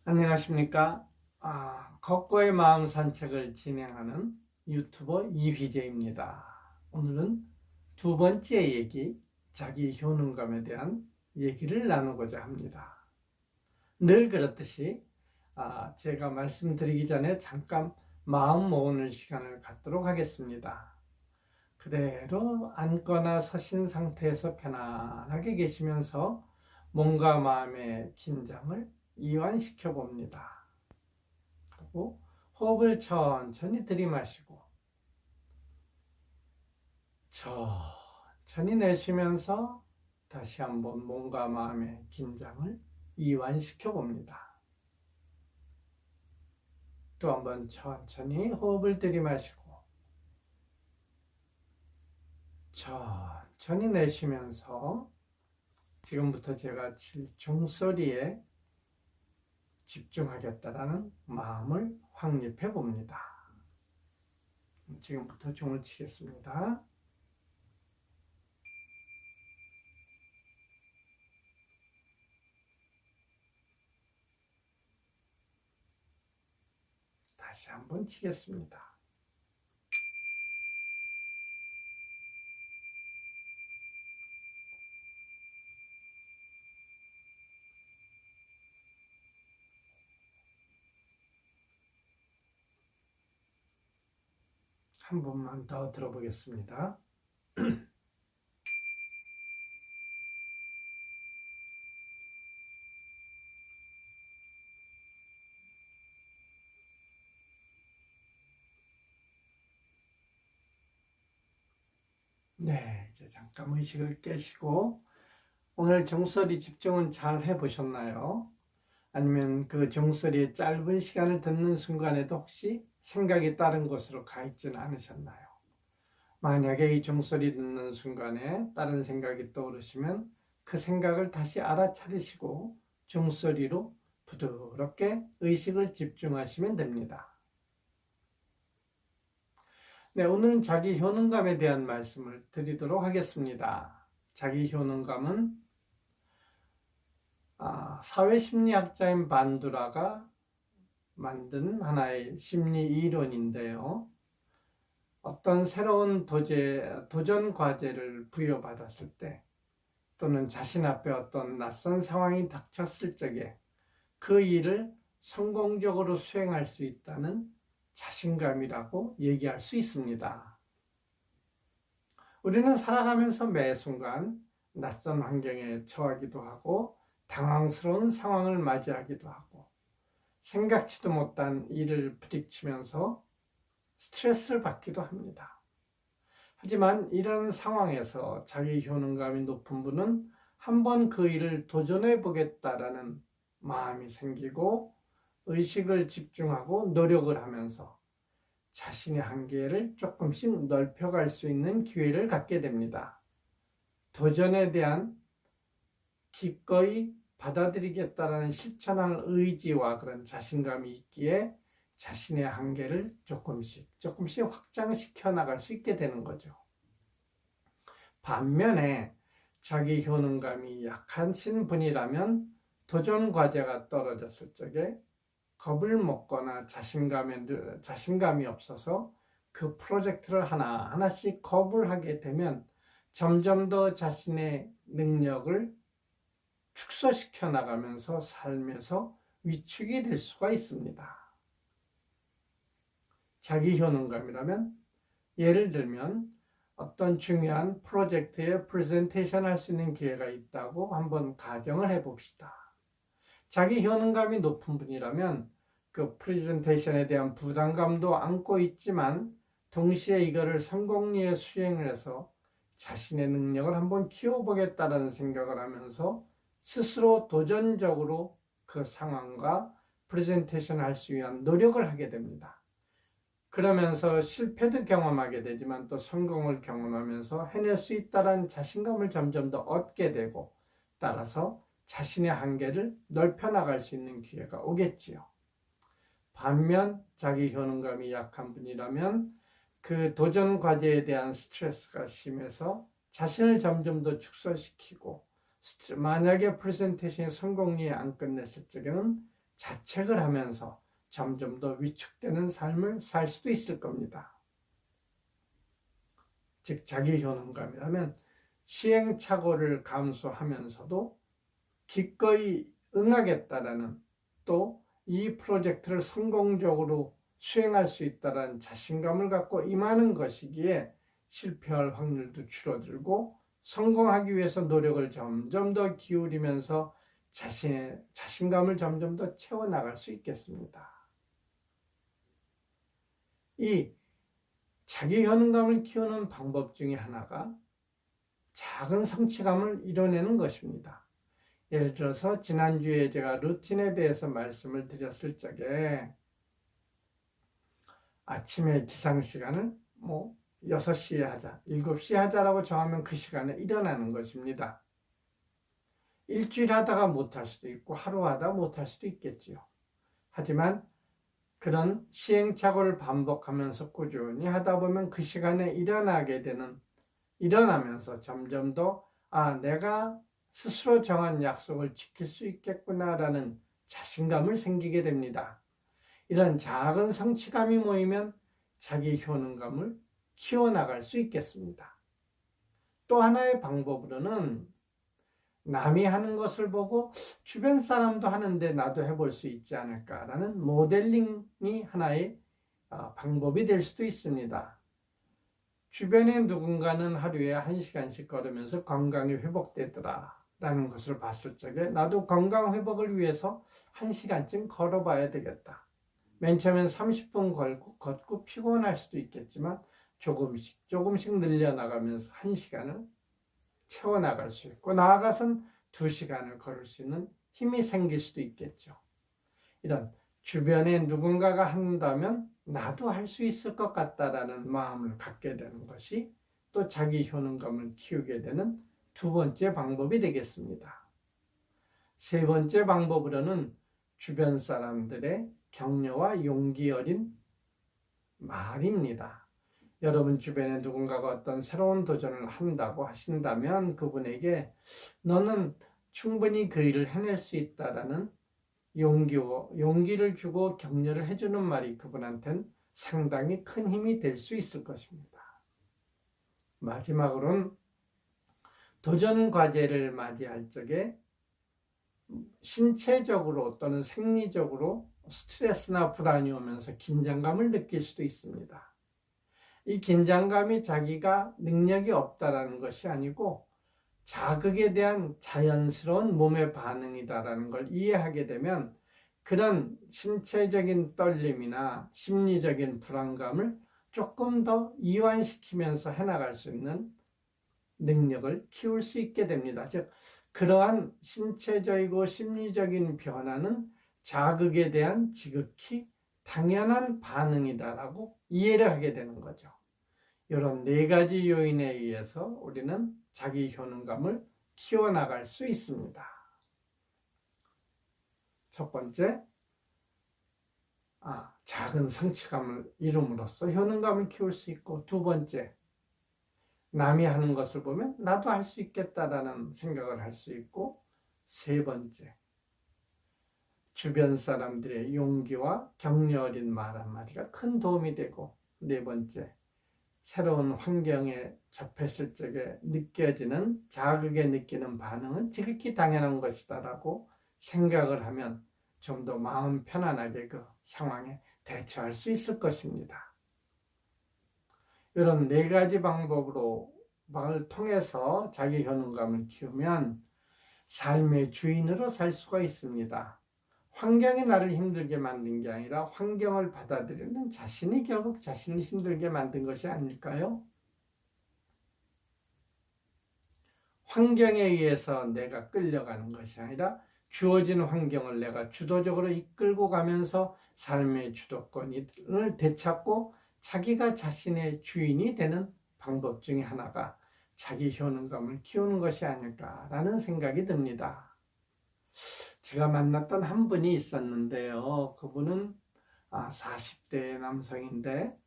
안녕하십니까? 걷고의 마음 산책을 진행하는 유튜버 이휘재입니다. 오늘은 두 번째 얘기, 자기 효능감에 대한 얘기를 나누고자 합니다. 늘 그렇듯이 제가 말씀드리기 전에 잠깐 마음 모으는 시간을 갖도록 하겠습니다. 그대로 앉거나 서신 상태에서 편안하게 계시면서 몸과 마음의 긴장을 이완시켜 봅니다. 그리고 호흡을 천천히 들이마시고 천천히 내쉬면서 다시 한번 몸과 마음의 긴장을 이완시켜 봅니다. 또 한번 천천히 호흡을 들이마시고 천천히 내쉬면서 지금부터 제가 칠 종소리에 집중하겠다라는 마음을 확립해 봅니다. 지금부터 종을 치겠습니다. 다시 한번 치겠습니다. 한 번만 더 들어보겠습니다. 네, 이제 잠깐 의식을 깨시고 오늘 종소리 집중은 잘 해보셨나요? 아니면 그 종소리의 짧은 시간을 듣는 순간에도 혹시 생각이 다른 곳으로 가 있지는 않으셨나요? 만약에 이 종소리 듣는 순간에 다른 생각이 떠오르시면 그 생각을 다시 알아차리시고 종소리로 부드럽게 의식을 집중하시면 됩니다. 네, 오늘은 자기 효능감에 대한 말씀을 드리도록 하겠습니다. 자기 효능감은 사회심리학자인 반두라가 만든 하나의 심리 이론인데요. 어떤 새로운 도전 과제를 부여받았을 때 또는 자신 앞에 어떤 낯선 상황이 닥쳤을 적에 그 일을 성공적으로 수행할 수 있다는 자신감이라고 얘기할 수 있습니다. 우리는 살아가면서 매 순간 낯선 환경에 처하기도 하고 당황스러운 상황을 맞이하기도 하고 생각지도 못한 일을 부딪히면서 스트레스를 받기도 합니다. 하지만 이런 상황에서 자기 효능감이 높은 분은 한번 그 일을 도전해 보겠다라는 마음이 생기고 의식을 집중하고 노력을 하면서 자신의 한계를 조금씩 넓혀갈 수 있는 기회를 갖게 됩니다. 도전에 대한 기꺼이 받아들이겠다라는 실천할 의지와 그런 자신감이 있기에 자신의 한계를 조금씩 확장시켜 나갈 수 있게 되는 거죠. 반면에 자기 효능감이 약하신 분이라면 도전 과제가 떨어졌을 적에 겁을 먹거나 자신감이 없어서 그 프로젝트를 하나씩 겁을 하게 되면 점점 더 자신의 능력을 축소시켜 나가면서 삶에서 위축이 될 수가 있습니다. 자기 효능감이라면 예를 들면 어떤 중요한 프로젝트에 프레젠테이션 할 수 있는 기회가 있다고 한번 가정을 해봅시다. 자기 효능감이 높은 분이라면 그 프레젠테이션에 대한 부담감도 안고 있지만 동시에 이거를 성공리에 수행을 해서 자신의 능력을 한번 키워보겠다는 생각을 하면서 스스로 도전적으로 그 상황과 프레젠테이션을 할 수 위한 노력을 하게 됩니다. 그러면서 실패도 경험하게 되지만 또 성공을 경험하면서 해낼 수 있다는 자신감을 점점 더 얻게 되고 따라서 자신의 한계를 넓혀나갈 수 있는 기회가 오겠지요. 반면 자기 효능감이 약한 분이라면 그 도전 과제에 대한 스트레스가 심해서 자신을 점점 더 축소시키고 만약에 프레젠테이션이 성공리에 안 끝냈을 적에는 자책을 하면서 점점 더 위축되는 삶을 살 수도 있을 겁니다. 즉 자기 효능감이라면 시행착오를 감수하면서도 기꺼이 응하겠다라는, 또 이 프로젝트를 성공적으로 수행할 수 있다는 자신감을 갖고 임하는 것이기에 실패할 확률도 줄어들고 성공하기 위해서 노력을 점점 더 기울이면서 자신의 자신감을 점점 더 채워나갈 수 있겠습니다. 이 자기 효능감을 키우는 방법 중에 하나가 작은 성취감을 이뤄내는 것입니다. 예를 들어서 지난주에 제가 루틴에 대해서 말씀을 드렸을 적에 아침에 기상시간을 6시에 하자, 7시에 하자라고 정하면 그 시간에 일어나는 것입니다. 일주일 하다가 못할 수도 있고 하루 하다 못할 수도 있겠지요. 하지만 그런 시행착오를 반복하면서 꾸준히 하다 보면 그 시간에 일어나면서 점점 더 내가 스스로 정한 약속을 지킬 수 있겠구나라는 자신감을 생기게 됩니다. 이런 작은 성취감이 모이면 자기 효능감을 키워나갈 수 있겠습니다. 또 하나의 방법으로는 남이 하는 것을 보고 주변 사람도 하는데 나도 해볼 수 있지 않을까라는 모델링이 하나의 방법이 될 수도 있습니다. 주변에 누군가는 하루에 1시간씩 걸으면서 건강이 회복되더라 라는 것을 봤을 적에 나도 건강 회복을 위해서 1시간쯤 걸어봐야 되겠다. 맨 처음엔 30분 걷고 피곤할 수도 있겠지만 조금씩 늘려나가면서 1시간을 채워나갈 수 있고 나아가선 2시간을 걸을 수 있는 힘이 생길 수도 있겠죠. 이런 주변에 누군가가 한다면 나도 할 수 있을 것 같다라는 마음을 갖게 되는 것이 또 자기 효능감을 키우게 되는 두 번째 방법이 되겠습니다. 세 번째 방법으로는 주변 사람들의 격려와 용기 어린 말입니다. 여러분 주변에 누군가가 어떤 새로운 도전을 한다고 하신다면 그분에게 너는 충분히 그 일을 해낼 수 있다라는 용기를 주고 격려를 해주는 말이 그분한테는 상당히 큰 힘이 될 수 있을 것입니다. 마지막으로는 도전 과제를 맞이할 적에 신체적으로 또는 생리적으로 스트레스나 불안이 오면서 긴장감을 느낄 수도 있습니다. 이 긴장감이 자기가 능력이 없다라는 것이 아니고 자극에 대한 자연스러운 몸의 반응이다라는 걸 이해하게 되면 그런 신체적인 떨림이나 심리적인 불안감을 조금 더 이완시키면서 해나갈 수 있는 능력을 키울 수 있게 됩니다. 즉, 그러한 신체적이고 심리적인 변화는 자극에 대한 지극히 당연한 반응이다라고 이해를 하게 되는 거죠. 이런 4가지 요인에 의해서 우리는 자기 효능감을 키워나갈 수 있습니다. 첫 번째, 작은 성취감을 이룸으로써 효능감을 키울 수 있고, 두 번째, 남이 하는 것을 보면 나도 할 수 있겠다라는 생각을 할 수 있고, 세 번째, 주변 사람들의 용기와 격려 어린 말 한마디가 큰 도움이 되고, 네 번째, 새로운 환경에 접했을 적에 느껴지는 자극에 느끼는 반응은 지극히 당연한 것이다라고 생각을 하면 좀 더 마음 편안하게 그 상황에 대처할 수 있을 것입니다. 이런 4가지 방법을 통해서 자기 효능감을 키우면 삶의 주인으로 살 수가 있습니다. 환경이 나를 힘들게 만든 게 아니라 환경을 받아들이는 자신이 결국 자신을 힘들게 만든 것이 아닐까요? 환경에 의해서 내가 끌려가는 것이 아니라 주어진 환경을 내가 주도적으로 이끌고 가면서 삶의 주도권을 되찾고 자기가 자신의 주인이 되는 방법 중에 하나가 자기 효능감을 키우는 것이 아닐까라는 생각이 듭니다. 제가 만났던 한 분이 있었는데요. 그분은 40대 남성인데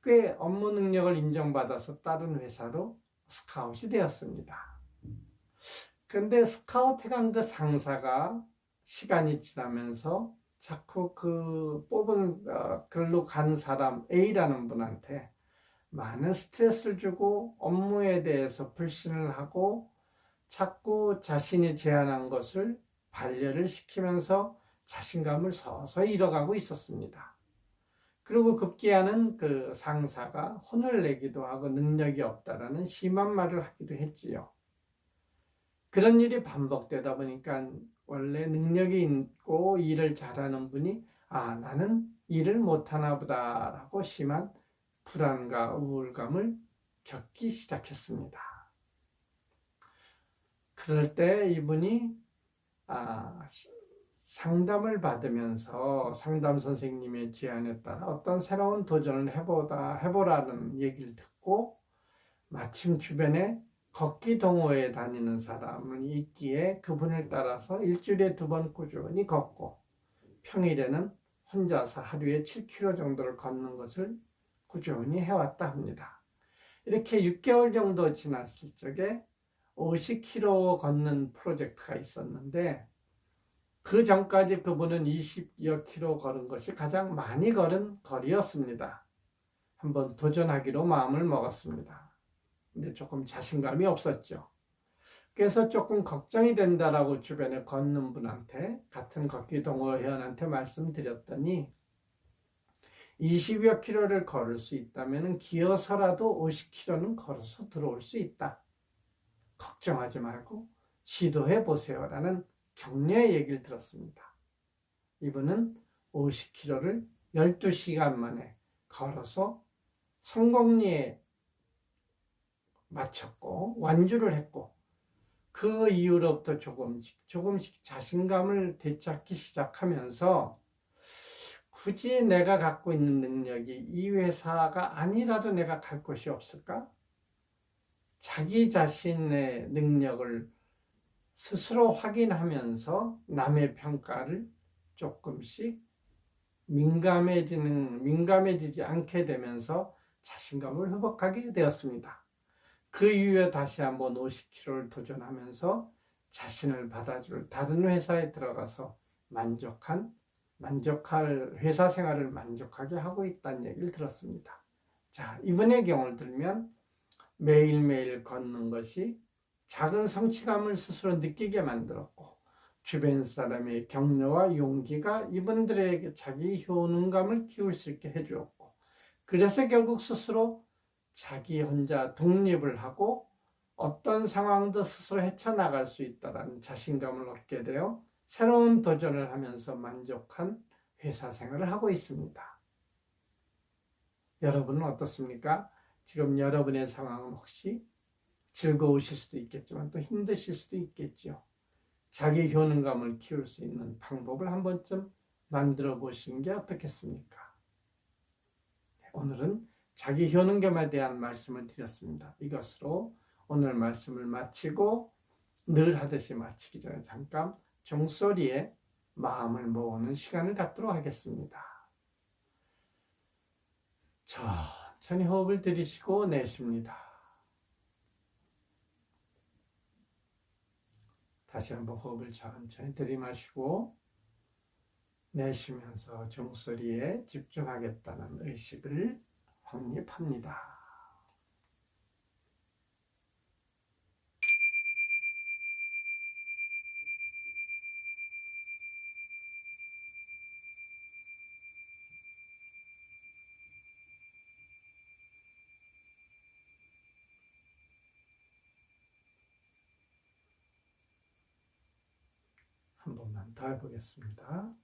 꽤 업무 능력을 인정받아서 다른 회사로 스카웃이 되었습니다. 그런데 스카웃해 간 그 상사가 시간이 지나면서 자꾸 그 뽑은 글로 간 사람 A라는 분한테 많은 스트레스를 주고 업무에 대해서 불신을 하고 자꾸 자신이 제안한 것을 반려를 시키면서 자신감을 서서히 잃어가고 있었습니다. 그리고 급기야는 그 상사가 혼을 내기도 하고 능력이 없다라는 심한 말을 하기도 했지요. 그런 일이 반복되다 보니까 원래 능력이 있고 일을 잘하는 분이 나는 일을 못하나 보다라고 심한 불안과 우울감을 겪기 시작했습니다. 그럴 때 이분이 상담을 받으면서 상담 선생님의 제안에 따라 어떤 새로운 도전을 해보라는 얘기를 듣고 마침 주변에 걷기 동호회에 다니는 사람이 있기에 그분을 따라서 일주일에 2번 꾸준히 걷고 평일에는 혼자서 하루에 7km 정도를 걷는 것을 꾸준히 해왔다 합니다. 이렇게 6개월 정도 지났을 적에 50km 걷는 프로젝트가 있었는데 그 전까지 그분은 20여 킬로 걸은 것이 가장 많이 걸은 거리였습니다. 한번 도전하기로 마음을 먹었습니다. 근데 조금 자신감이 없었죠. 그래서 조금 걱정이 된다라고 주변에 걷는 분한테 같은 걷기 동호 회원한테 말씀드렸더니 20여 킬로를 걸을 수 있다면 기어서라도 50킬로는 걸어서 들어올 수 있다. 걱정하지 말고 시도해 보세요라는 격려의 얘기를 들었습니다. 이분은 50킬로를 12시간 만에 걸어서 성공리에 마쳤고 완주를 했고 그 이후로부터 조금씩 자신감을 되찾기 시작하면서 굳이 내가 갖고 있는 능력이 이 회사가 아니라도 내가 갈 곳이 없을까? 자기 자신의 능력을 스스로 확인하면서 남의 평가를 조금씩 민감해지지 않게 되면서 자신감을 회복하게 되었습니다. 그 이후에 다시 한번 50kg를 도전하면서 자신을 받아줄 다른 회사에 들어가서 만족할 회사 생활을 만족하게 하고 있다는 얘기를 들었습니다. 자, 이분의 경우를 들면 매일매일 걷는 것이 작은 성취감을 스스로 느끼게 만들었고 주변 사람의 격려와 용기가 이분들에게 자기 효능감을 키울 수 있게 해주었고 그래서 결국 스스로 자기 혼자 독립을 하고 어떤 상황도 스스로 헤쳐나갈 수 있다는 자신감을 얻게 되어 새로운 도전을 하면서 만족한 회사 생활을 하고 있습니다. 여러분은 어떻습니까? 지금 여러분의 상황은 혹시 즐거우실 수도 있겠지만 또 힘드실 수도 있겠죠. 자기 효능감을 키울 수 있는 방법을 한 번쯤 만들어 보시는 게 어떻겠습니까? 오늘은 자기 효능감에 대한 말씀을 드렸습니다. 이것으로 오늘 말씀을 마치고 늘 하듯이 마치기 전에 잠깐 종소리에 마음을 모으는 시간을 갖도록 하겠습니다. 천천히 호흡을 들이쉬고 내쉽니다. 다시 한번 호흡을 천천히 들이마시고 내쉬면서 종소리에 집중하겠다는 의식을 확립합니다. 한 번만 더 해보겠습니다.